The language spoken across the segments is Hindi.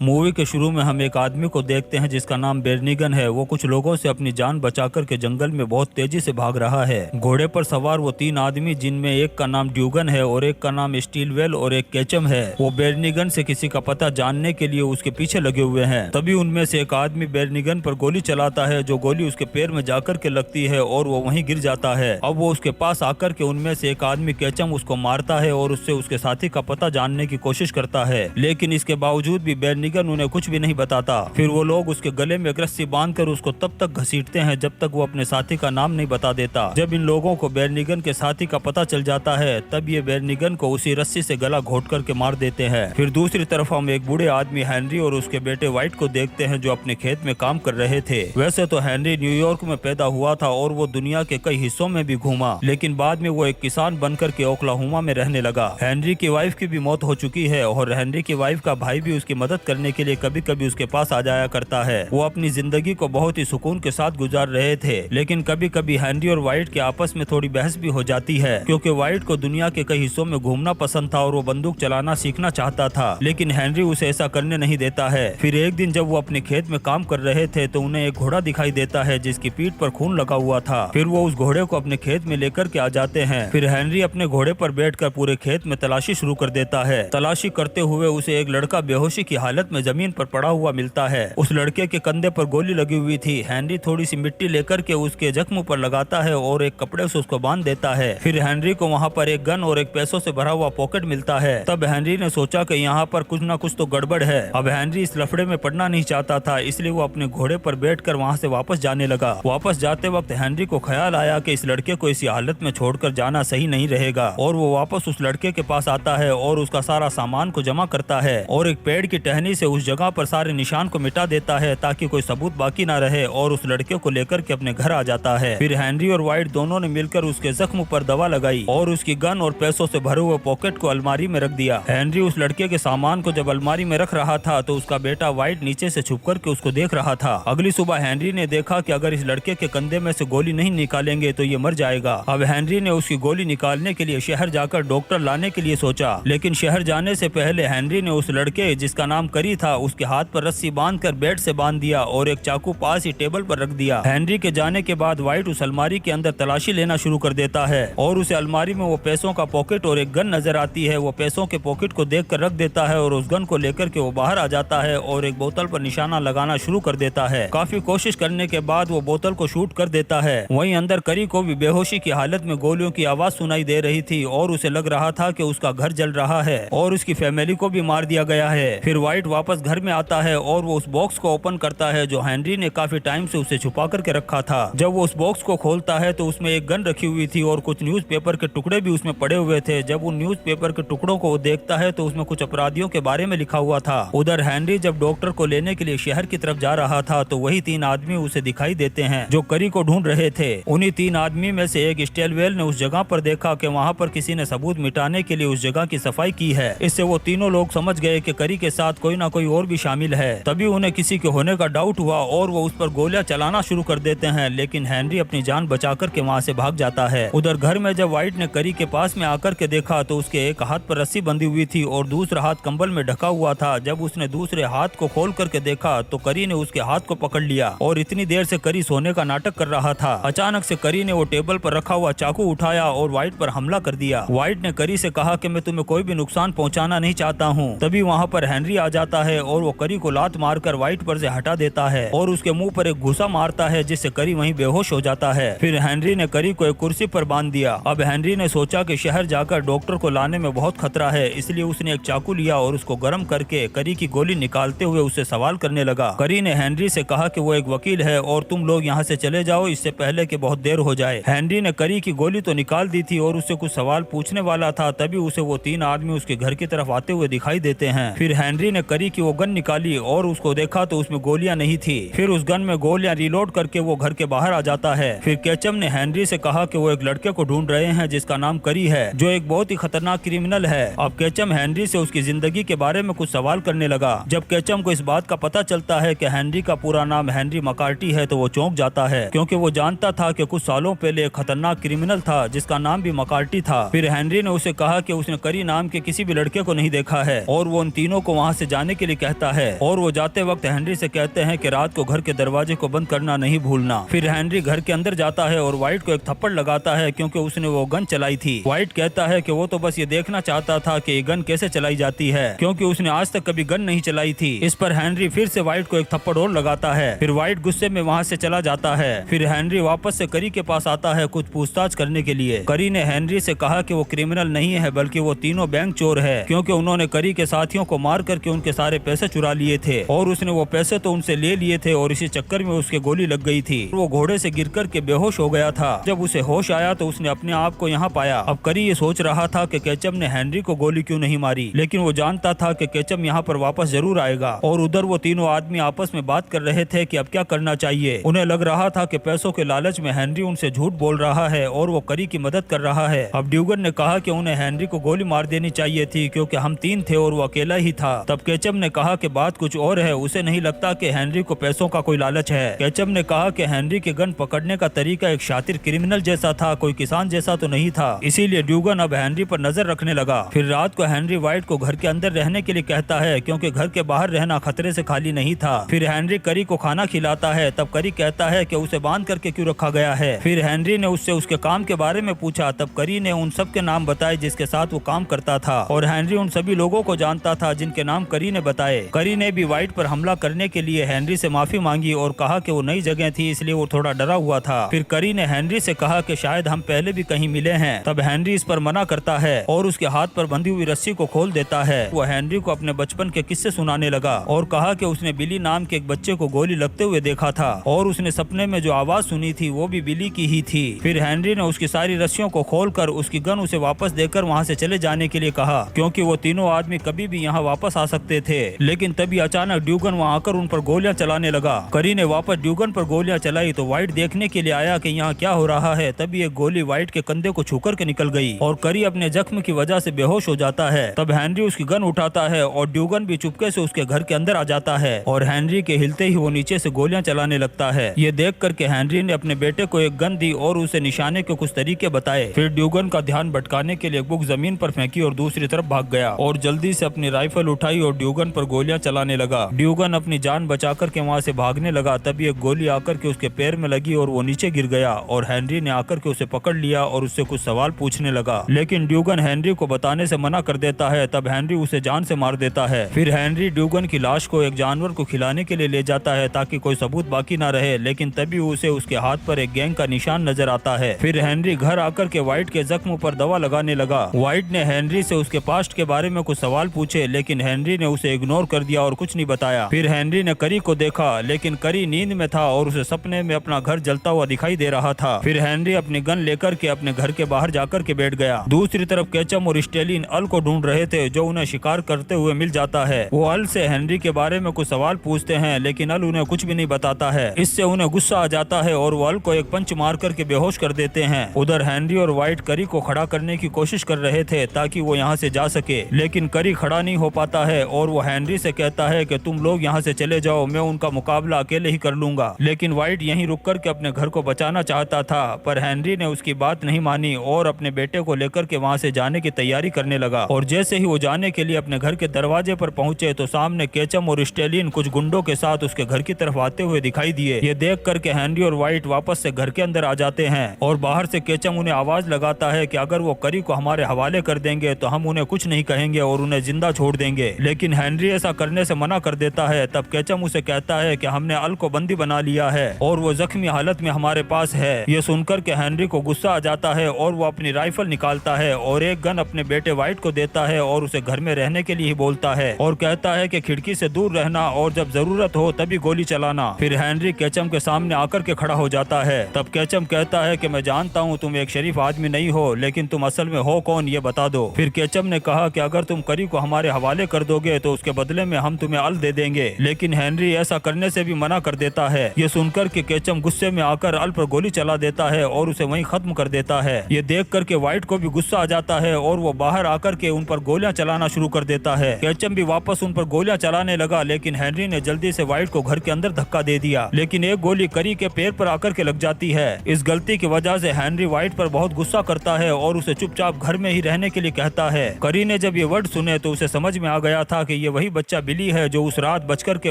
मूवी के शुरू में हम एक आदमी को देखते हैं जिसका नाम बेर्निगन है। वो कुछ लोगों से अपनी जान बचाकर के जंगल में बहुत तेजी से भाग रहा है। घोड़े पर सवार वो तीन आदमी, जिनमें एक का नाम ड्यूगन है और एक का नाम स्टीलवेल और एक केचम है, वो बेर्निगन से किसी का पता जानने के लिए उसके पीछे लगे हुए हैं। तभी उनमें से एक आदमी बेर्निगन पर गोली चलाता है, जो गोली उसके पैर में जाकर के लगती है और वो वहीं गिर जाता है। अब वो उसके पास आकर के उनमें से एक आदमी केचम उसको मारता है और उससे उसके साथी का पता जानने की कोशिश करता है, लेकिन इसके बावजूद भी बेर्निगन उन्हें कुछ भी नहीं बताता। फिर वो लोग उसके गले में एक रस्सी बांधकर उसको तब तक घसीटते हैं जब तक वो अपने साथी का नाम नहीं बता देता। जब इन लोगों को बेर्निगन के साथी का पता चल जाता है, तब ये बेर्निगन को उसी रस्सी से गला घोट करके मार देते हैं। फिर दूसरी तरफ हम एक बूढ़े आदमी हेनरी और उसके बेटे व्हाइट को देखते हैं, जो अपने खेत में काम कर रहे थे। वैसे तो हेनरी न्यूयॉर्क में पैदा हुआ था और वो दुनिया के कई हिस्सों में भी घूमा, लेकिन बाद में वो एक किसान बनकर के ओक्लाहोमा में रहने लगा। हेनरी की वाइफ की भी मौत हो चुकी है और हेनरी की वाइफ का भाई भी उसकी मदद करने के लिए कभी कभी उसके पास आ जाया करता है। वो अपनी जिंदगी को बहुत ही सुकून के साथ गुजार रहे थे, लेकिन कभी कभी हेनरी और व्हाइट के आपस में थोड़ी बहस भी हो जाती है, क्योंकि व्हाइट को दुनिया के कई हिस्सों में घूमना पसंद था और वो बंदूक चलाना सीखना चाहता था, लेकिन हेनरी उसे ऐसा करने नहीं देता है। फिर एक दिन जब वो अपने खेत में काम कर रहे थे तो उन्हें एक घोड़ा दिखाई देता है जिसकी पीठ पर खून लगा हुआ था। फिर वो उस घोड़े को अपने खेत में लेकर के आ जाते हैं। फिर हेनरी अपने घोड़े पर बैठकर पूरे खेत में तलाशी शुरू कर देता है। तलाशी करते हुए उसे एक लड़का बेहोशी की हालत में जमीन पर पड़ा हुआ मिलता है। उस लड़के के कंधे पर गोली लगी हुई थी। हेनरी थोड़ी सी मिट्टी लेकर के उसके जख्म पर लगाता है और एक कपड़े से उसको बांध देता है। फिर हेनरी को वहाँ पर एक गन और एक पैसों से भरा हुआ पॉकेट मिलता है। तब हेनरी ने सोचा कि यहाँ पर कुछ ना कुछ तो गड़बड़ है। अब हेनरी इस लफड़े में पड़ना नहीं चाहता था, इसलिए वो अपने घोड़े पर बैठकर वहाँ से वापस जाने लगा। वापस जाते वक्त हेनरी को ख्याल आया कि इस लड़के को इसी हालत में छोड़कर जाना सही नहीं रहेगा, और वो वापस उस लड़के के पास आता है और उसका सारा सामान को जमा करता है और एक पेड़ की टहनी से उस जगह पर सारे निशान को मिटा देता है ताकि कोई सबूत बाकी ना रहे, और उस लड़के को लेकर के अपने घर आ जाता है। फिर हेनरी और व्हाइट दोनों ने मिलकर उसके जख्म पर दवा लगाई और उसकी गन और पैसों से भरे हुए पॉकेट को अलमारी में रख दिया। हेनरी उस लड़के के सामान को जब अलमारी में रख रहा था तो उसका बेटा व्हाइट नीचे से छुप करके उसको देख रहा था। अगली सुबह हेनरी ने देखा कि अगर इस लड़के के कंधे में से गोली नहीं निकालेंगे तो ये मर जाएगा। अब हेनरी ने उसकी गोली निकालने के लिए शहर जाकर डॉक्टर लाने के लिए सोचा, लेकिन शहर जाने से पहले हेनरी ने उस लड़के जिसका नाम करी था उसके हाथ पर रस्सी बांधकर बेड से बांध दिया और एक चाकू पास ही टेबल पर रख दिया। हेनरी के जाने के बाद व्हाइट उस अलमारी के अंदर तलाशी लेना शुरू कर देता है और उसे अलमारी में वो पैसों का पॉकेट और एक गन नजर आती है। वो पैसों के पॉकेट को देखकर रख देता है और उस गन को लेकर के वो बाहर आ जाता है और एक बोतल पर निशाना लगाना शुरू कर देता है। काफी कोशिश करने के बाद वो बोतल को शूट कर देता है। वहीं अंदर करी को भी बेहोशी की हालत में गोलियों की आवाज सुनाई दे रही थी और उसे लग रहा था कि उसका घर जल रहा है और उसकी फैमिली को भी मार दिया गया है। फिर व्हाइट वापस घर में आता है और वो उस बॉक्स को ओपन करता है जो हेनरी ने काफी टाइम से उसे छुपा करके रखा था। जब वो उस बॉक्स को खोलता है तो उसमें एक गन रखी हुई थी और कुछ न्यूज़पेपर के टुकड़े भी उसमें पड़े हुए थे। जब उन न्यूज़पेपर के टुकड़ों को वो देखता है तो उसमें कुछ अपराधियों के बारे में लिखा हुआ था। उधर हेनरी जब डॉक्टर को लेने के लिए शहर की तरफ जा रहा था तो वही तीन आदमी उसे दिखाई देते हैं जो करी को ढूंढ रहे थे। उन्हीं तीन आदमी में से एक स्टेलवेल ने उस जगह पर देखा कि वहाँ पर किसी ने सबूत मिटाने के लिए उस जगह की सफाई की है। इससे वो तीनों लोग समझ गए कि करी के साथ कोई ना कोई और भी शामिल है। तभी उन्हें किसी के होने का डाउट हुआ और वो उस पर गोलियां चलाना शुरू कर देते हैं, लेकिन हेनरी अपनी जान बचाकर के वहां से भाग जाता है। उधर घर में जब व्हाइट ने करी के पास में आकर के देखा तो उसके एक हाथ पर रस्सी बंधी हुई थी और दूसरा हाथ कंबल में ढका हुआ था। जब उसने दूसरे हाथ को खोल करके देखा तो करी ने उसके हाथ को पकड़ लिया और इतनी देर से करी सोने का नाटक कर रहा था। अचानक से करी ने वो टेबल पर रखा हुआ चाकू उठाया और व्हाइट पर हमला कर दिया। व्हाइट ने करी से कहा कि मैं तुम्हें कोई भी नुकसान पहुंचाना नहीं चाहता हूं। तभी वहां पर हेनरी आ जाता है और वो करी को लात मारकर व्हाइट पर से हटा देता है और उसके मुंह पर एक घुसा मारता है जिससे करी वहीं बेहोश हो जाता है। फिर हेनरी ने करी को एक कुर्सी पर बांध दिया। अब हेनरी ने सोचा कि शहर जाकर डॉक्टर को लाने में बहुत खतरा है, इसलिए उसने एक चाकू लिया और उसको गर्म करके करी की गोली निकालते हुए उससे सवाल करने लगा। करी ने हेनरी से कहा कि वो एक वकील है और तुम लोग यहाँ से चले जाओ इससे पहले कि बहुत देर हो जाए। हेनरी ने करी की गोली तो निकाल दी थी और उससे कुछ सवाल पूछने वाला था, तभी उसे वो तीन आदमी उसके घर की तरफ आते हुए दिखाई देते हैं। फिर हेनरी ने करी की वो गन निकाली और उसको देखा तो उसमें गोलियां नहीं थी। फिर उस गन में गोलियां रिलोड करके वो घर के बाहर आ जाता है। फिर केचम ने हेनरी से कहा कि वो एक लड़के को ढूंढ रहे हैं जिसका नाम करी है, जो एक बहुत ही खतरनाक क्रिमिनल है। अब केचम हेनरी से उसकी जिंदगी के बारे में कुछ सवाल करने लगा। जब केचम को इस बात का पता चलता है कि हेनरी का पूरा नाम हेनरी मकार्टी है तो वो चौंक जाता है, क्योंकि वो जानता था कि कुछ सालों पहले एक खतरनाक क्रिमिनल था जिसका नाम भी मकार्टी था। फिर हेनरी ने उसे कहा कि उसने करी नाम के किसी भी लड़के को नहीं देखा है और वो उन तीनों को वहाँ से जाने जाने के लिए कहता है और वो जाते वक्त हेनरी से कहते हैं कि रात को घर के दरवाजे को बंद करना नहीं भूलना। फिर हेनरी घर के अंदर जाता है और व्हाइट को एक थप्पड़ लगाता है क्योंकि उसने वो गन चलाई थी। व्हाइट कहता है कि वो तो बस ये देखना चाहता था कि ये गन कैसे चलाई जाती है क्योंकि उसने आज तक कभी गन नहीं चलाई थी। इस पर हेनरी फिर से व्हाइट को एक थप्पड़ और लगाता है। फिर व्हाइट गुस्से में वहाँ से चला जाता है। फिर हेनरी वापस से करी के पास आता है कुछ पूछताछ करने के लिए। करी ने हेनरी से कहा कि वो क्रिमिनल नहीं है बल्कि वो तीनों बैंक चोर है क्योंकि उन्होंने करी के साथियों को मार करके उनके सारे पैसे चुरा लिए थे और उसने वो पैसे तो उनसे ले लिए थे और इसी चक्कर में उसके गोली लग गई थी। वो घोड़े से गिर करके बेहोश हो गया था। जब उसे होश आया तो उसने अपने आप को यहाँ पाया। अब करी ये सोच रहा था कि केचम ने हेनरी को गोली क्यों नहीं मारी, लेकिन वो जानता था कि केचम यहाँ पर वापस जरूर आएगा। और उधर वो तीनों आदमी आपस में बात कर रहे थे कि अब क्या करना चाहिए। उन्हें लग रहा था कि पैसों के लालच में हेनरी उनसे झूठ बोल रहा है और वो करी की मदद कर रहा है। अब ड्यूगन ने कहा कि उन्हें हेनरी को गोली मार देनी चाहिए थी क्योंकि हम तीन थे और वो अकेला ही था। तब केचम ने कहा कि बात कुछ और है, उसे नहीं लगता कि हेनरी को पैसों का कोई लालच है। केचम ने कहा कि हेनरी के गन पकड़ने का तरीका एक शातिर क्रिमिनल जैसा था, कोई किसान जैसा तो नहीं था। इसीलिए ड्यूगन अब हेनरी पर नजर रखने लगा। फिर रात को हेनरी व्हाइट को घर के अंदर रहने के लिए कहता है क्योंकि घर के बाहर रहना खतरे से खाली नहीं था। फिर हेनरी करी को खाना खिलाता है। तब करी कहता है कि उसे बांध करके क्यों रखा गया है। फिर हेनरी ने उससे उसके काम के बारे में पूछा। तब करी ने उन सब के नाम बताए जिसके साथ वो काम करता था और हेनरी उन सभी लोगों को जानता था जिनके नाम करी ने बताए। करी ने भी व्हाइट पर हमला करने के लिए हेनरी से माफी मांगी और कहा कि वो नई जगह थी इसलिए वो थोड़ा डरा हुआ था। फिर करी ने हेनरी से कहा कि शायद हम पहले भी कहीं मिले हैं। तब हेनरी इस पर मना करता है और उसके हाथ पर बंधी हुई रस्सी को खोल देता है। वो हेनरी को अपने बचपन के किस्से सुनाने लगा और कहा कि उसने बिली नाम के एक बच्चे को गोली लगते हुए देखा था और उसने सपने में जो आवाज सुनी थी वो भी बिली की ही थी। फिर हेनरी ने उसकी सारी रस्सियों को खोलकर उसकी गन उसे वापस देकर वहाँ से चले जाने के लिए कहा क्योंकि वो तीनों आदमी कभी भी यहाँ वापस आ सकते थे। लेकिन तभी अचानक ड्यूगन वहाँ आकर उन पर गोलियां चलाने लगा। करी ने वापस ड्यूगन पर गोलियां चलाई तो व्हाइट देखने के लिए आया कि यहाँ क्या हो रहा है। तभी एक गोली व्हाइट के कंधे को छूकर के निकल गई और करी अपने जख्म की वजह से बेहोश हो जाता है। तब हेनरी उसकी गन उठाता है और ड्यूगन भी चुपके से उसके घर के अंदर आ जाता है और हेनरी के हिलते ही वो नीचे से गोलियां चलाने लगता है। ये देख करके हेनरी ने अपने बेटे को एक गन दी और उसे निशाने के कुछ तरीके बताए। फिर ड्यूगन का ध्यान भटकाने के लिए एक बुक जमीन पर फेंकी और दूसरी तरफ भाग गया और जल्दी से अपनी राइफल उठाई और ड्यूगन पर गोलियां चलाने लगा। ड्यूगन अपनी जान बचाकर के वहाँ से भागने लगा। तभी एक गोली आकर के उसके पैर में लगी और वो नीचे गिर गया और हेनरी ने आकर के उसे पकड़ लिया और उससे कुछ सवाल पूछने लगा। लेकिन ड्यूगन हेनरी को बताने से मना कर देता है। तब हेनरी उसे जान से मार देता है। फिर हेनरी ड्यूगन की लाश को एक जानवर को खिलाने के लिए ले जाता है ताकि कोई सबूत बाकी ना रहे। लेकिन तभी उसे उसके हाथ पर एक गैंग का निशान नजर आता है। फिर हेनरी घर आकर के व्हाइट के जख्म पर दवा लगाने लगा। व्हाइट ने हेनरी से उसके पास्ट के बारे में कुछ सवाल पूछे लेकिन हेनरी ने उसे इग्नोर कर दिया और कुछ नहीं बताया। फिर हेनरी ने करी को देखा लेकिन करी नींद में था और उसे सपने में अपना घर जलता हुआ दिखाई दे रहा था। फिर हेनरी अपनी गन लेकर के अपने घर के बाहर जाकर के बैठ गया। दूसरी तरफ केचम और स्टेलिन अल को ढूंढ रहे थे जो उन्हें शिकार करते हुए मिल जाता है। वो अल से हेनरी के बारे में कुछ सवाल पूछते हैं लेकिन अल उन्हें कुछ भी नहीं बताता है। इससे उन्हें गुस्सा आ जाता है और वो अल को एक पंच मार करके बेहोश कर देते हैं। उधर हेनरी और व्हाइट करी को खड़ा करने की कोशिश कर रहे थे ताकि वो यहाँ से जा सके, लेकिन करी खड़ा नहीं हो पाता है और वो हेनरी से कहता है कि तुम लोग यहाँ से चले जाओ, मैं उनका मुकाबला अकेले ही कर लूंगा। लेकिन व्हाइट यहीं रुक कर के अपने घर को बचाना चाहता था पर हेनरी ने उसकी बात नहीं मानी और अपने बेटे को लेकर के वहाँ से जाने की तैयारी करने लगा। और जैसे ही वो जाने के लिए अपने घर के दरवाजे पर पहुंचे तो सामने केचम और स्टेलिन कुछ गुंडों के साथ उसके घर की तरफ आते हुए दिखाई दिए। ये देख करके हेनरी और व्हाइट वापस से घर के अंदर आ जाते हैं और बाहर से केचम उन्हें आवाज लगाता है कि अगर वो करी को हमारे हवाले कर देंगे तो हम उन्हें कुछ नहीं कहेंगे और उन्हें जिंदा छोड़ देंगे। लेकिन हेनरी ऐसा करने से मना कर देता है। तब केचम उसे कहता है कि हमने अल को बंदी बना लिया है और वो जख्मी हालत में हमारे पास है। ये सुनकर के हेनरी को गुस्सा आ जाता है और वो अपनी राइफल निकालता है और एक गन अपने बेटे व्हाइट को देता है और उसे घर में रहने के लिए ही बोलता है और कहता है कि खिड़की से दूर रहना और जब जरूरत हो तभी गोली चलाना। फिर हेनरी केचम के सामने आकर के खड़ा हो जाता है। तब केचम कहता है कि मैं जानता हूँ तुम एक शरीफ आदमी नहीं हो, लेकिन तुम असल में हो कौन ये बता दो। फिर केचम ने कहा कि अगर तुम करी को हमारे हवाले कर दोगे तो उसके बदले में हम तुम्हें अल दे देंगे। लेकिन हेनरी ऐसा करने से भी मना कर देता है। ये सुनकर के केचम गुस्से में आकर अल पर गोली चला देता है और उसे वहीं खत्म कर देता है। ये देख करके व्हाइट को भी गुस्सा आ जाता है और वो बाहर आकर के उन पर गोलियां चलाना शुरू कर देता है। केचम भी वापस उन पर गोलियां चलाने लगा लेकिन हेनरी ने जल्दी से व्हाइट को घर के अंदर धक्का दे दिया। लेकिन एक गोली करी के पैर पर आकर के लग जाती है। इस गलती की वजह से हेनरी व्हाइट पर बहुत गुस्सा करता है और उसे चुपचाप घर में ही रहने के लिए कहता है। करी ने जब ये वर्ड सुने तो उसे समझ में आ गया था कि ये वही बच्चा बिली है जो उस रात बचकर के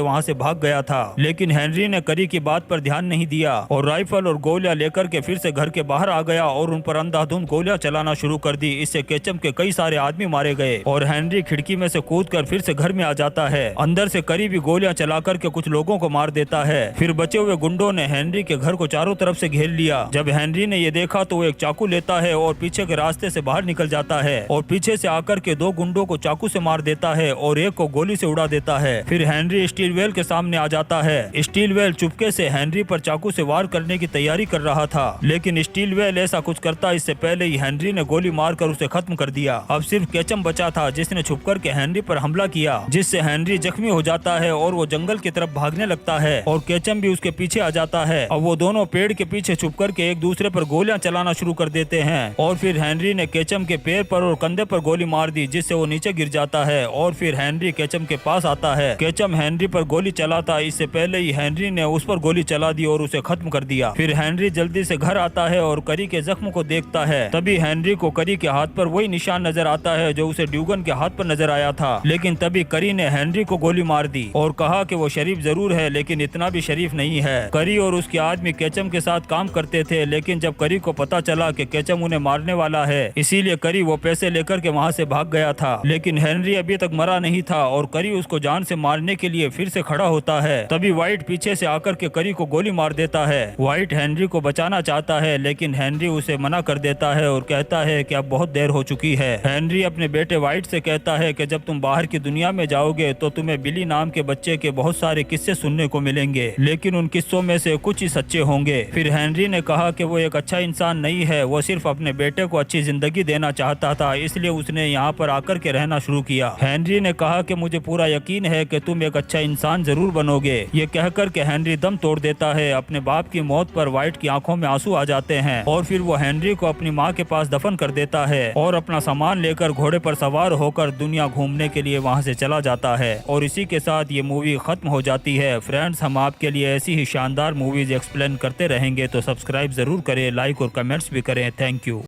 वहाँ से भाग गया था। लेकिन हेनरी ने करी की बात पर ध्यान नहीं दिया और राइफल और गोलियां लेकर के फिर से घर के बाहर आ गया और उन पर अंधाधुंध गोलियां चलाना शुरू कर दी। इससे केचम के कई सारे आदमी मारे गए और हेनरी खिड़की में से कूदकर फिर से घर में आ जाता है। अंदर से करी भी गोलियां चला करके कुछ लोगों को मार देता है। फिर बचे हुए गुंडों ने हेनरी के घर को चारों तरफ से घेर लिया। जब हेनरी ने ये देखा तो वो एक चाकू लेता है और पीछे के रास्ते से बाहर निकल जाता है और पीछे से आकर के 2 गुंडों को चाकू से मार देता है और एक को गोली से उड़ा देता है। फिर हेनरी स्टीलवेल के सामने आ जाता है। स्टीलवेल चुपके से हेनरी पर चाकू से वार करने की तैयारी कर रहा था, लेकिन स्टीलवेल ऐसा कुछ करता इससे पहले ही हेनरी ने गोली मारकर उसे खत्म कर दिया। अब सिर्फ केचम बचा था जिसने छुपकर के हेनरी पर हमला किया, जिससे हेनरी जख्मी हो जाता है और वो जंगल की तरफ भागने लगता है और केचम भी उसके पीछे आ जाता है। अब वो दोनों पेड़ के पीछे छुपकर के एक दूसरे पर गोलियां चलाना शुरू कर देते हैं और फिर हेनरी ने केचम के पैर पर और कंधे पर गोली मार दी, जिससे वो नीचे गिर जाता है और फिर हेनरी केचम के पास आता है। केचम हेनरी पर गोली चलाता इससे पहले ही हेनरी ने उस पर गोली चला दी और उसे खत्म कर दिया। फिर हेनरी जल्दी से घर आता है और करी के जख्म को देखता है। तभी हेनरी को करी के हाथ पर वही निशान नजर आता है जो उसे ड्यूगन के हाथ पर नजर आया था। लेकिन तभी करी ने हेनरी को गोली मार दी और कहा कि वो शरीफ जरूर है लेकिन इतना भी शरीफ नहीं है। करी और उसके आदमी केचम के साथ काम करते थे, लेकिन जब करी को पता चला कि केचम उन्हें मारने वाला है, इसीलिए करी वो पैसे लेकर के वहाँ से भाग गया था। लेकिन हेनरी अभी तक मरा नहीं था और करी उसको जान से मारने के लिए फिर से खड़ा होता है। तभी व्हाइट पीछे से आकर के करी को गोली मार देता है। व्हाइट हेनरी को बचाना चाहता है लेकिन हेनरी उसे मना कर देता है और कहता है कि अब बहुत देर हो चुकी है। हेनरी अपने बेटे व्हाइट से कहता है कि जब तुम बाहर की दुनिया में जाओगे तो तुम्हें बिली नाम के बच्चे के बहुत सारे किस्से सुनने को मिलेंगे, लेकिन उन किस्सों में से कुछ ही सच्चे होंगे। फिर हेनरी ने कहा कि वो एक अच्छा इंसान नहीं है, वो सिर्फ अपने बेटे को अच्छी जिंदगी देना चाहता था, इसलिए उसने यहाँ पर आकर के रहना शुरू किया। हेनरी ने कहा कि मुझे पूरा यकीन है कि तुम एक अच्छा इंसान जरूर बनोगे। ये कहकर के हेनरी दम तोड़ देता है। अपने बाप की मौत पर व्हाइट की आंखों में आंसू आ जाते हैं और फिर वो हेनरी को अपनी माँ के पास दफन कर देता है और अपना सामान लेकर घोड़े पर सवार होकर दुनिया घूमने के लिए वहाँ से चला जाता है। और इसी के साथ ये मूवी खत्म हो जाती है। फ्रेंड्स, हम आपके लिए ऐसी ही शानदार मूवीज एक्सप्लेन करते रहेंगे, तो सब्सक्राइब जरूर करें, लाइक और कमेंट्स भी करें। Thank you.